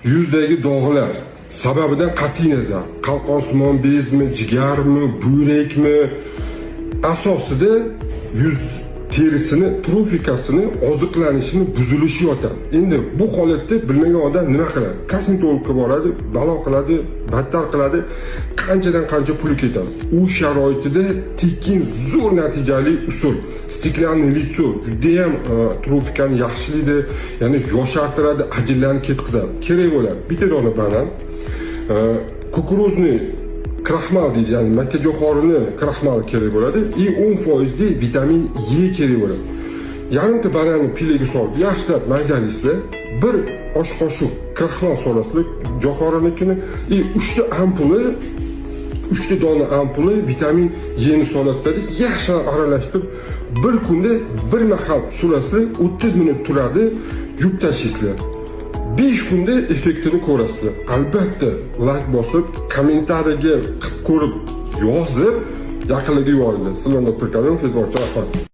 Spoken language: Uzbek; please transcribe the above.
Yuzdagi dog'lar sababidan qat'iy nazar qalqosmon bezmi, jigarmi, buyrakmi asosida yuz terisini trofikasini oziqlanishini buzilishi yotadi. Endi bu holatda bilmagan odam nima qiladi? Kosmetologga boradi, balo qiladi, battar qiladi, qanchadan qancha pul ketadi. U sharoitida tekin zo'r natijali usul stiklanniy litso juda ham trofikani yaxshilaydi, ya'ni yoshartiradi, ajinlarni ketkazadi. Kerak bo'ladi bitta dona banan, kukuruzniy kraxmal deydi, ya'ni makkajo'xorini kraxmali kerak bo'ladi. 10% de vitamin E kerak bo'ladi. Yarimta bananni pilaga solib, yaxshilab maydalasizlar. Bir osh qoshiq kraxmal solasizlar, jo'xorinikini, 3 ta ampuli, 3 ta dona ampuli vitamin E ni solasizlar, yaxshilab aralashtirib, bir kunda bir mahal sulasizlar, 30 minut turadi, yuvib tashlaysizlar. 5 kunda effektini ko'rasizlar. Albatta, like bosib, kommentariyaga ko'rib yozib, yaqinlarga yuboringlar. Sizlarga Dr. Karimov, rahmat.